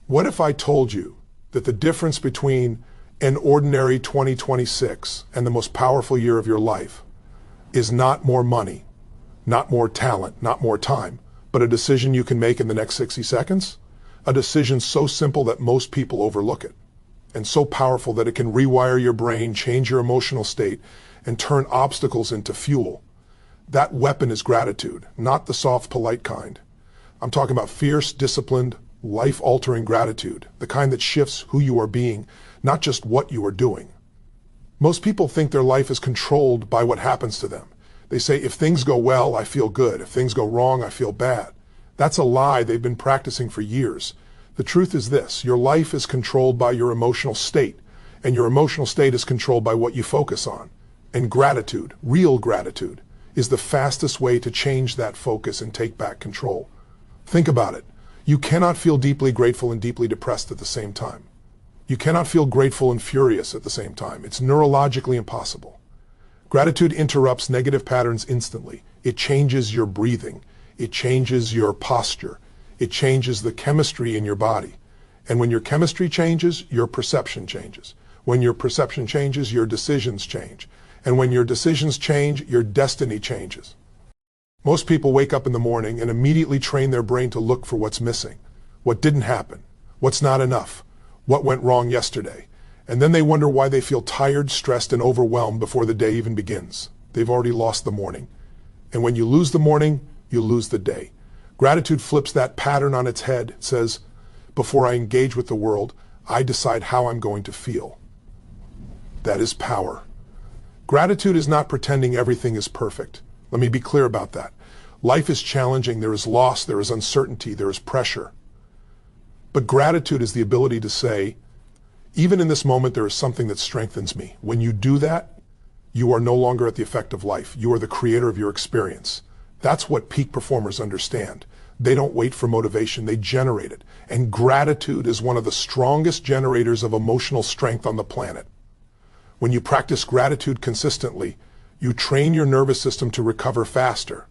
What if I told you that the difference between an ordinary 2026 and the most powerful year of your life is not more money, not more talent, not more time, but a decision you can make in the next 60 seconds? A decision so simple that most people overlook it, and so powerful that it can rewire your brain, change your emotional state, and turn obstacles into fuel. That weapon is gratitude, not the soft, polite kind. I'm talking about fierce, disciplined, life-altering gratitude, the kind that shifts who you are being, not just what you are doing. Most people think their life is controlled by what happens to them. They say, if things go well, I feel good. If things go wrong, I feel bad. That's a lie they've been practicing for years. The truth is this: your life is controlled by your emotional state, and your emotional state is controlled by what you focus on. And gratitude, real gratitude, is the fastest way to change that focus and take back control. Think about it. You cannot feel deeply grateful and deeply depressed at the same time. You cannot feel grateful and furious at the same time. It's neurologically impossible. Gratitude interrupts negative patterns instantly. It changes your breathing. It changes your posture. It changes the chemistry in your body. And when your chemistry changes, your perception changes. When your perception changes, your decisions change. And when your decisions change, your destiny changes. Most people wake up in the morning and immediately train their brain to look for what's missing, what didn't happen, what's not enough, what went wrong yesterday. And then they wonder why they feel tired, stressed, and overwhelmed before the day even begins. They've already lost the morning. And when you lose the morning, you lose the day. Gratitude flips that pattern on its head. It says, before I engage with the world, I decide how I'm going to feel. That is power. Gratitude is not pretending everything is perfect. Let me be clear about that. Life is challenging. There is loss. There is uncertainty. There is pressure. But gratitude is the ability to say, even in this moment, there is something that strengthens me. When you do that, you are no longer at the effect of life. You are the creator of your experience. That's what peak performers understand. They don't wait for motivation. They generate it. And gratitude is one of the strongest generators of emotional strength on the planet. When you practice gratitude consistently, you train your nervous system to recover faster.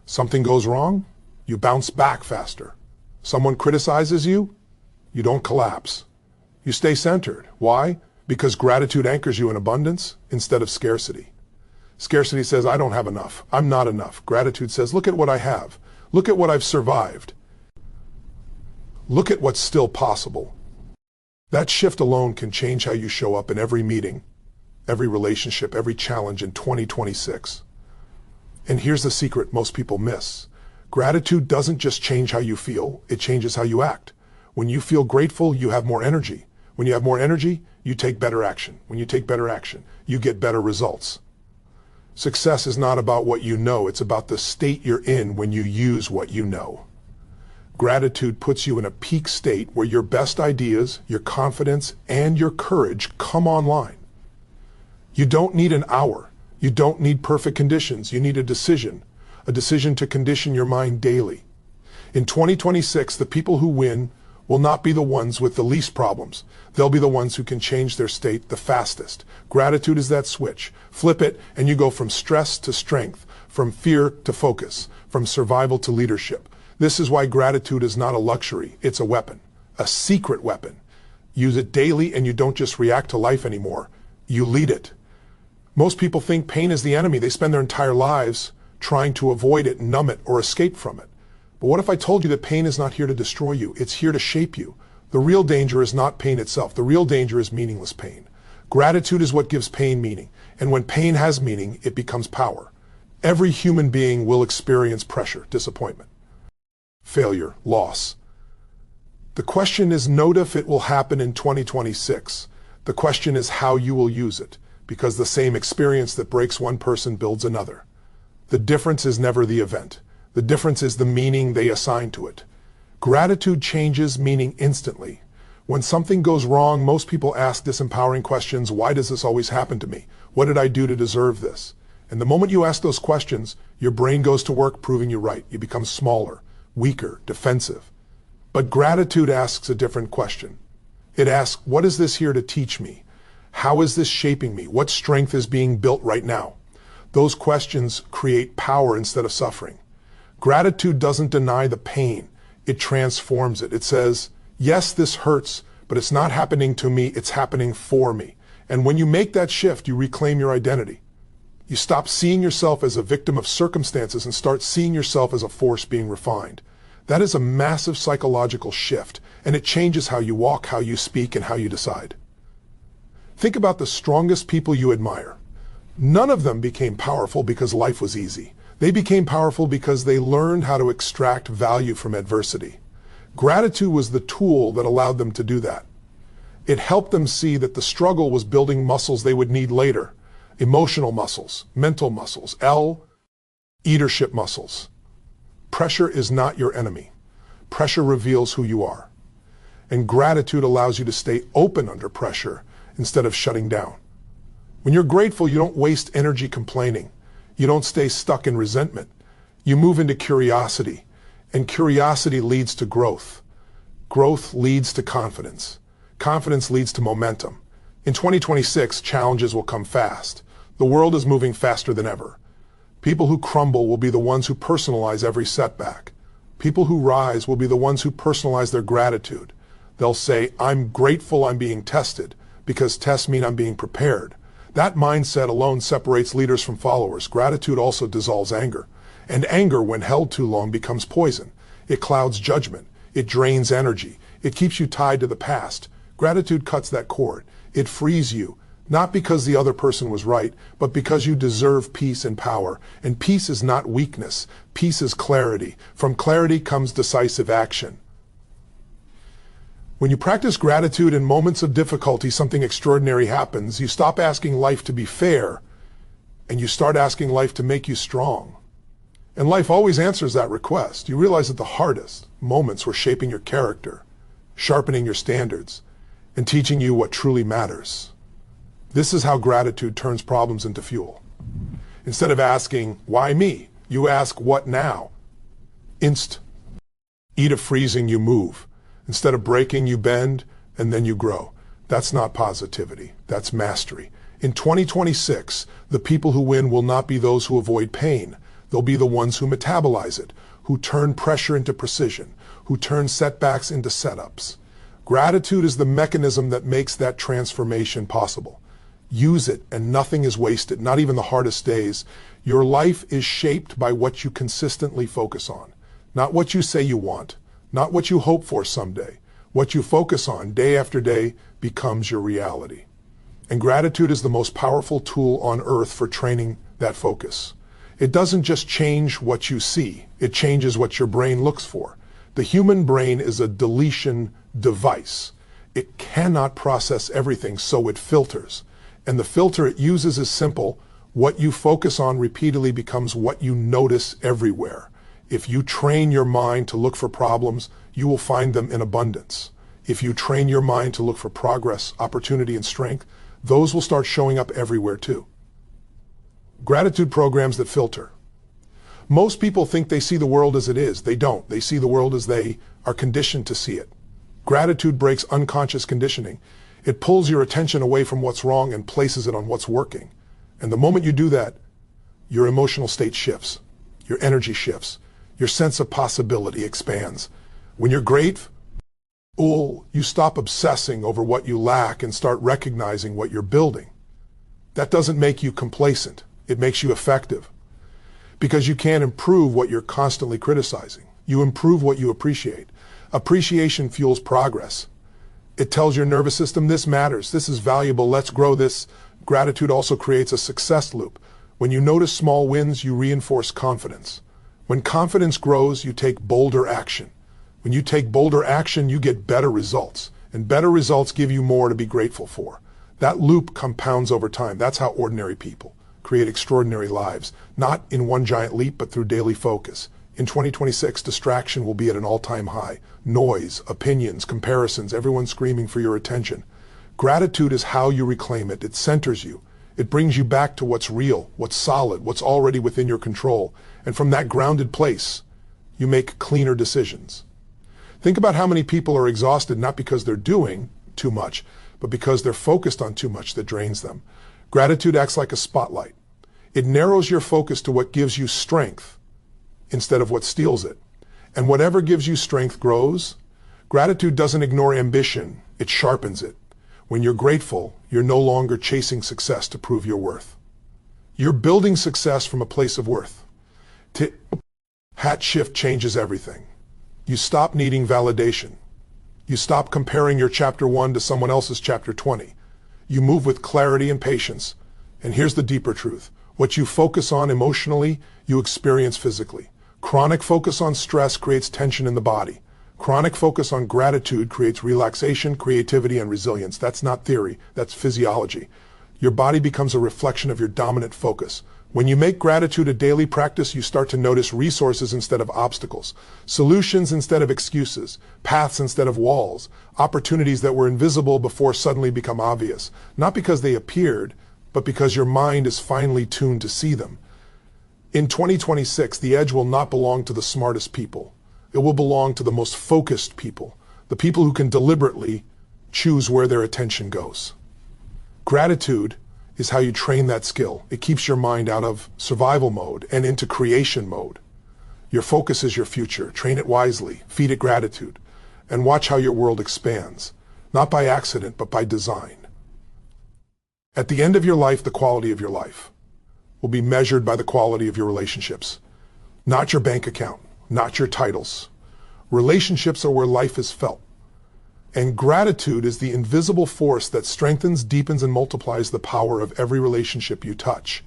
Something goes wrong, you bounce back faster. Someone criticizes you, you don't collapse. You stay centered. Why? Because gratitude anchors you in abundance instead of scarcity. Scarcity says, I don't have enough. I'm not enough. Gratitude says, look at what I have. Look at what I've survived. Look at what's still possible. That shift alone can change how you show up in every meeting, every relationship, every challenge in 2026. And here's the secret most people miss. Gratitude doesn't just change how you feel, it changes how you act. When you feel grateful, you have more energy. When you have more energy, you take better action. When you take better action, you get better results. Success is not about what you know, it's about the state you're in when you use what you know. Gratitude puts you in a peak state where your best ideas, your confidence, and your courage come online. You don't need an hour. You don't need perfect conditions. You need a decision to condition your mind daily. In 2026, the people who win will not be the ones with the least problems. They'll be the ones who can change their state the fastest. Gratitude is that switch. Flip it, and you go from stress to strength, from fear to focus, from survival to leadership. This is why gratitude is not a luxury. It's a weapon, a secret weapon. Use it daily, and you don't just react to life anymore. You lead it. Most people think pain is the enemy. They spend their entire lives trying to avoid it, numb it, or escape from it. But what if I told you that pain is not here to destroy you? It's here to shape you. The real danger is not pain itself. The real danger is meaningless pain. Gratitude is what gives pain meaning. And when pain has meaning, it becomes power. Every human being will experience pressure, disappointment, failure, loss. The question is not if it will happen in 2026. The question is how you will use it, because the same experience that breaks one person builds another. The difference is never the event. The difference is the meaning they assign to it. Gratitude changes meaning instantly. When something goes wrong, most people ask disempowering questions. Why does this always happen to me? What did I do to deserve this? And the moment you ask those questions, your brain goes to work proving you right. You become smaller, weaker, defensive. But gratitude asks a different question. It asks, what is this here to teach me? How is this shaping me? What strength is being built right now? Those questions create power instead of suffering. Gratitude doesn't deny the pain. It transforms it. It says, Yes, this hurts, but it's not happening to me, it's happening for me. And when you make that shift, you reclaim your identity. You stop seeing yourself as a victim of circumstances and start seeing yourself as a force being refined. That is a massive psychological shift, and it changes how you walk, how you speak, and how you decide. Think about the strongest people you admire. None of them became powerful because life was easy. They became powerful because they learned how to extract value from adversity. Gratitude was the tool that allowed them to do that. It helped them see that the struggle was building muscles they would need later. Emotional muscles, mental muscles, leadership muscles. Pressure is not your enemy. Pressure reveals who you are. And gratitude allows you to stay open under pressure instead of shutting down. When you're grateful, you don't waste energy complaining. You don't stay stuck in resentment. You move into curiosity, and curiosity leads to growth. Growth leads to confidence. Confidence leads to momentum. In 2026, challenges will come fast. The world is moving faster than ever. People who crumble will be the ones who personalize every setback. People who rise will be the ones who personalize their gratitude. They'll say, I'm grateful I'm being tested, because tests mean I'm being prepared. That mindset alone separates leaders from followers. Gratitude also dissolves anger. And anger, when held too long, becomes poison. It clouds judgment. It drains energy. It keeps you tied to the past. Gratitude cuts that cord. It frees you, not because the other person was right, but because you deserve peace and power. And peace is not weakness. Peace is clarity. From clarity comes decisive action. When you practice gratitude in moments of difficulty, something extraordinary happens. You stop asking life to be fair, and you start asking life to make you strong. And life always answers that request. You realize that the hardest moments were shaping your character, sharpening your standards, and teaching you what truly matters. This is how gratitude turns problems into fuel. Instead of asking, why me? You ask, what now? Instead of freezing, you move. Instead of breaking, you bend, and then you grow. That's not positivity. That's mastery. In 2026, the people who win will not be those who avoid pain. They'll be the ones who metabolize it, who turn pressure into precision, who turn setbacks into setups. Gratitude is the mechanism that makes that transformation possible. Use it, and nothing is wasted, not even the hardest days. Your life is shaped by what you consistently focus on, not what you say you want. Not what you hope for someday. What you focus on day after day becomes your reality. And gratitude is the most powerful tool on earth for training that focus. It doesn't just change what you see, it changes what your brain looks for. The human brain is a deletion device. It cannot process everything, so it filters. And the filter it uses is simple. What you focus on repeatedly becomes what you notice everywhere. If you train your mind to look for problems, you will find them in abundance. If you train your mind to look for progress, opportunity, and strength, those will start showing up everywhere too. Gratitude programs that filter. Most people think they see the world as it is. They don't. They see the world as they are conditioned to see it. Gratitude breaks unconscious conditioning. It pulls your attention away from what's wrong and places it on what's working. And the moment you do that, your emotional state shifts. Your energy shifts. Your sense of possibility expands. When you're grateful, you stop obsessing over what you lack and start recognizing what you're building. That doesn't make you complacent. It makes you effective. Because you can't improve what you're constantly criticizing. You improve what you appreciate. Appreciation fuels progress. It tells your nervous system, this matters, this is valuable, let's grow this. Gratitude also creates a success loop. When you notice small wins, you reinforce confidence. When confidence grows, you take bolder action. When you take bolder action, you get better results. And better results give you more to be grateful for. That loop compounds over time. That's how ordinary people create extraordinary lives. Not in one giant leap, but through daily focus. In 2026, distraction will be at an all-time high. Noise, opinions, comparisons, everyone screaming for your attention. Gratitude is how you reclaim it. It centers you. It brings you back to what's real, what's solid, what's already within your control. And from that grounded place, you make cleaner decisions. Think about how many people are exhausted not because they're doing too much, but because they're focused on too much that drains them. Gratitude acts like a spotlight. It narrows your focus to what gives you strength instead of what steals it. And whatever gives you strength grows. Gratitude doesn't ignore ambition, it sharpens it. When you're grateful, you're no longer chasing success to prove your worth. You're building success from a place of worth. Hat shift changes everything. You stop needing validation. You stop comparing your chapter 1 to someone else's chapter 20. You move with clarity and patience. And here's the deeper truth. What you focus on emotionally, you experience physically. Chronic focus on stress creates tension in the body. Chronic focus on gratitude creates relaxation, creativity, and resilience. That's not theory, that's physiology. Your body becomes a reflection of your dominant focus. When you make gratitude a daily practice, you start to notice resources instead of obstacles, solutions instead of excuses, paths instead of walls, opportunities that were invisible before suddenly become obvious, not because they appeared, but because your mind is finely tuned to see them. In 2026, the edge will not belong to the smartest people. It will belong to the most focused people, the people who can deliberately choose where their attention goes. Gratitude is how you train that skill. It keeps your mind out of survival mode and into creation mode. Your focus is your future. Train it wisely, feed it gratitude, and watch how your world expands, not by accident, but by design. At the end of your life, the quality of your life will be measured by the quality of your relationships, not your bank account, not your titles. Relationships are where life is felt. And gratitude is the invisible force that strengthens, deepens, and multiplies the power of every relationship you touch.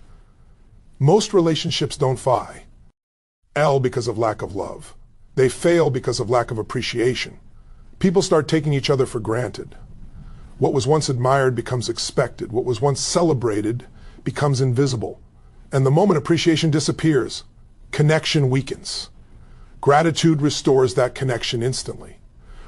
Most relationships don't fail because of lack of love. They fail because of lack of appreciation. People start taking each other for granted. What was once admired becomes expected. What was once celebrated becomes invisible. And the moment appreciation disappears, connection weakens. Gratitude restores that connection instantly.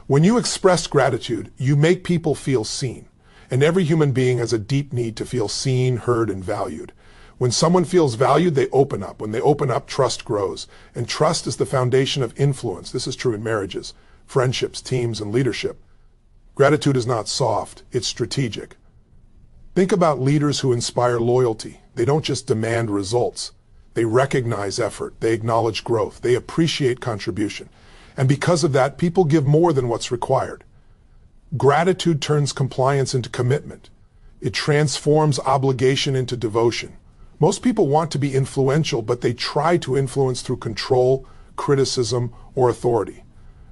When you express gratitude, you make people feel seen. And every human being has a deep need to feel seen, heard, and valued. When someone feels valued, they open up. When they open up, trust grows. And trust is the foundation of influence. This is true in marriages, friendships, teams, and leadership. Gratitude is not soft, it's strategic. Think about leaders who inspire loyalty. They don't just demand results. They recognize effort, they acknowledge growth, they appreciate contribution. And because of that, people give more than what's required. Gratitude turns compliance into commitment. It transforms obligation into devotion. Most people want to be influential, but they try to influence through control, criticism, or authority.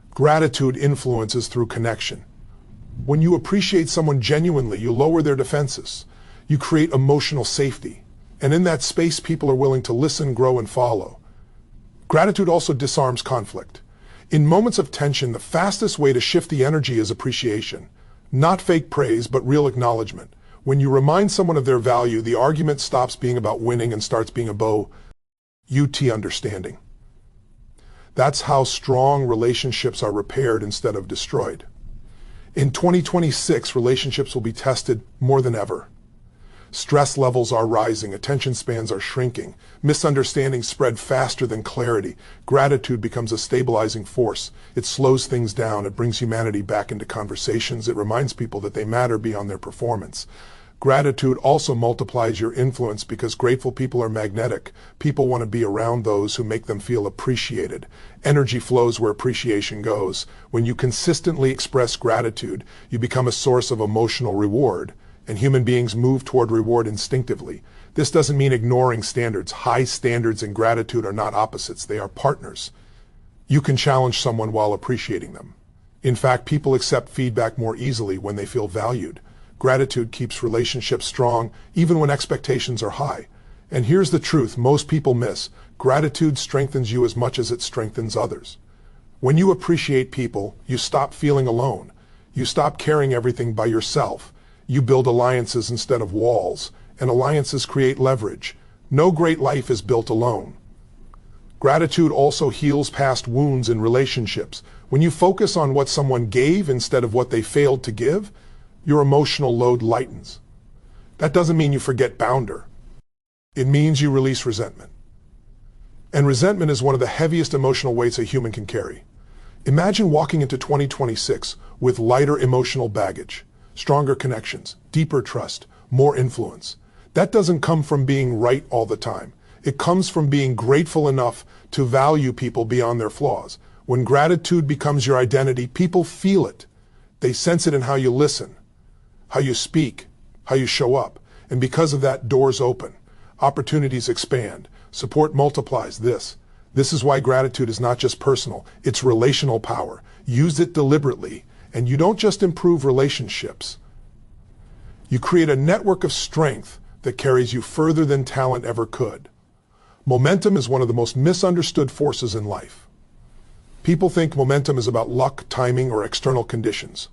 Gratitude influences through connection. When you appreciate someone genuinely, you lower their defenses. You create emotional safety. And in that space, people are willing to listen, grow, and follow. Gratitude also disarms conflict. In moments of tension, the fastest way to shift the energy is appreciation. Not fake praise, but real acknowledgement. When you remind someone of their value, the argument stops being about winning and starts being about understanding. That's how strong relationships are repaired instead of destroyed. In 2026, relationships will be tested more than ever. Stress levels are rising, attention spans are shrinking, misunderstandings spread faster than clarity. Gratitude becomes a stabilizing force. It slows things down, it brings humanity back into conversations, it reminds people that they matter beyond their performance. Gratitude also multiplies your influence because grateful people are magnetic. People want to be around those who make them feel appreciated. Energy flows where appreciation goes. When you consistently express gratitude, you become a source of emotional reward. And human beings move toward reward instinctively. This doesn't mean ignoring standards. High standards and gratitude are not opposites, they are partners. You can challenge someone while appreciating them. In fact, people accept feedback more easily when they feel valued. Gratitude keeps relationships strong, even when expectations are high. And here's the truth most people miss. Gratitude strengthens you as much as it strengthens others. When you appreciate people, you stop feeling alone. You stop carrying everything by yourself. You build alliances instead of walls, and alliances create leverage. No great life is built alone. Gratitude also heals past wounds in relationships. When you focus on what someone gave instead of what they failed to give, your emotional load lightens. That doesn't mean you forget bounder. It means you release resentment. And resentment is one of the heaviest emotional weights a human can carry. Imagine walking into 2026 with lighter emotional baggage. Stronger connections, deeper trust, more influence. That doesn't come from being right all the time. It comes from being grateful enough to value people beyond their flaws. When gratitude becomes your identity, people feel it. They sense it in how you listen, how you speak, how you show up. And because of that, doors open, opportunities expand, support multiplies. This is why gratitude is not just personal, it's relational power. Use it deliberately, and you don't just improve relationships. You create a network of strength that carries you further than talent ever could. Momentum is one of the most misunderstood forces in life. People think momentum is about luck, timing, or external conditions.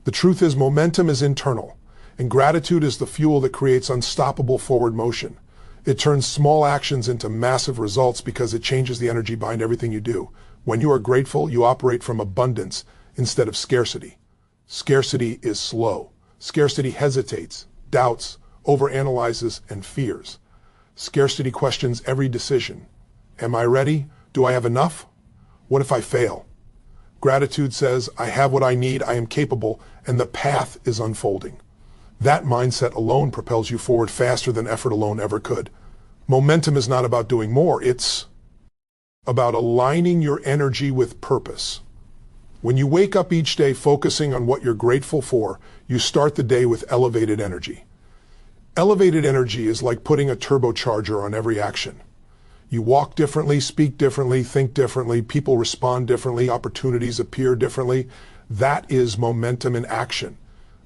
The truth is, momentum is internal, and gratitude is the fuel that creates unstoppable forward motion. It turns small actions into massive results because it changes the energy behind everything you do. When you are grateful, you operate from abundance instead of scarcity. Scarcity is slow. Scarcity hesitates, doubts, overanalyzes, and fears. Scarcity questions every decision. Am I ready? Do I have enough? What if I fail? Gratitude says, I have what I need, I am capable, and the path is unfolding. That mindset alone propels you forward faster than effort alone ever could. Momentum is not about doing more, it's about aligning your energy with purpose. When you wake up each day focusing on what you're grateful for, you start the day with elevated energy. Elevated energy is like putting a turbocharger on every action. You walk differently, speak differently, think differently, people respond differently, opportunities appear differently. That is momentum in action.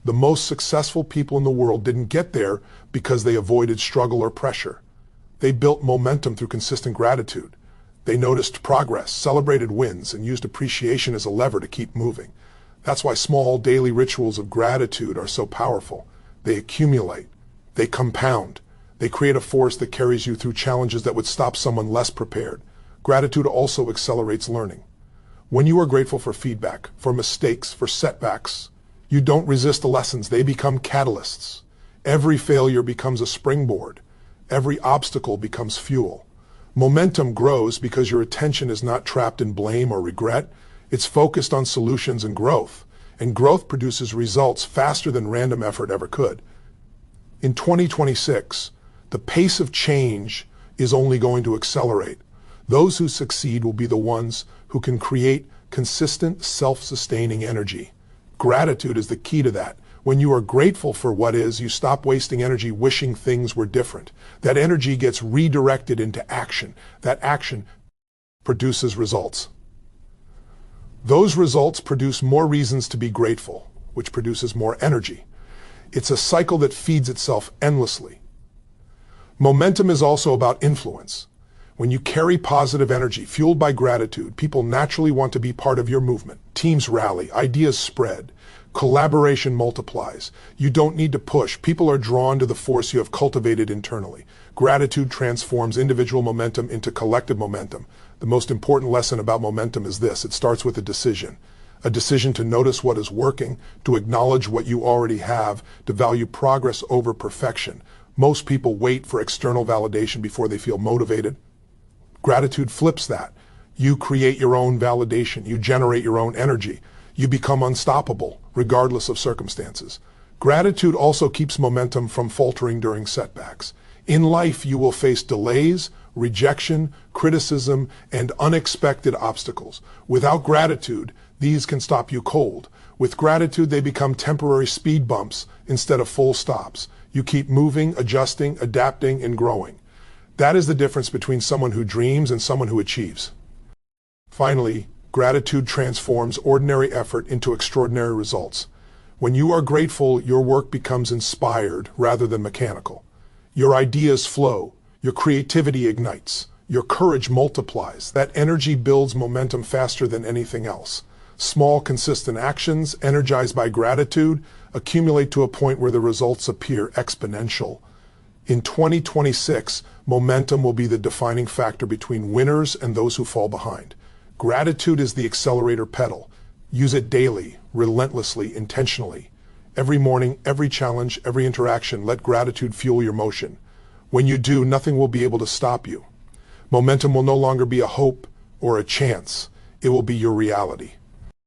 The most successful people in the world didn't get there because they avoided struggle or pressure. They built momentum through consistent gratitude. They noticed progress, celebrated wins, and used appreciation as a lever to keep moving. That's why small daily rituals of gratitude are so powerful. They accumulate, they compound, they create a force that carries you through challenges that would stop someone less prepared. Gratitude also accelerates learning. When you are grateful for feedback, for mistakes, for setbacks, you don't resist the lessons, they become catalysts. Every failure becomes a springboard. Every obstacle becomes fuel. Momentum grows because your attention is not trapped in blame or regret. It's focused on solutions and growth produces results faster than random effort ever could. In 2026, the pace of change is only going to accelerate. Those who succeed will be the ones who can create consistent, self-sustaining energy. Gratitude is the key to that. When you are grateful for what is, you stop wasting energy wishing things were different. That energy gets redirected into action. That action produces results. Those results produce more reasons to be grateful, which produces more energy. It's a cycle that feeds itself endlessly. Momentum is also about influence. When you carry positive energy fueled by gratitude, people naturally want to be part of your movement. Teams rally, ideas spread, collaboration multiplies. You don't need to push. People are drawn to the force you have cultivated internally. Gratitude transforms individual momentum into collective momentum. The most important lesson about momentum is this: it starts with a decision. A decision to notice what is working, to acknowledge what you already have, to value progress over perfection. Most people wait for external validation before they feel motivated. Gratitude flips that. You create your own validation. You generate your own energy. You become unstoppable, regardless of circumstances. Gratitude also keeps momentum from faltering during setbacks. In life, you will face delays, rejection, criticism, and unexpected obstacles. Without gratitude, these can stop you cold. With gratitude, they become temporary speed bumps instead of full stops. You keep moving, adjusting, adapting, and growing. That is the difference between someone who dreams and someone who achieves. Finally, gratitude transforms ordinary effort into extraordinary results. When you are grateful, your work becomes inspired rather than mechanical. Your ideas flow, your creativity ignites, your courage multiplies. That energy builds momentum faster than anything else. Small, consistent actions, energized by gratitude, accumulate to a point where the results appear exponential. In 2026, momentum will be the defining factor between winners and those who fall behind. Gratitude is the accelerator pedal. Use it daily, relentlessly, intentionally. Every morning, every challenge, every interaction, let gratitude fuel your motion. When you do, nothing will be able to stop you. Momentum will no longer be a hope or a chance. It will be your reality.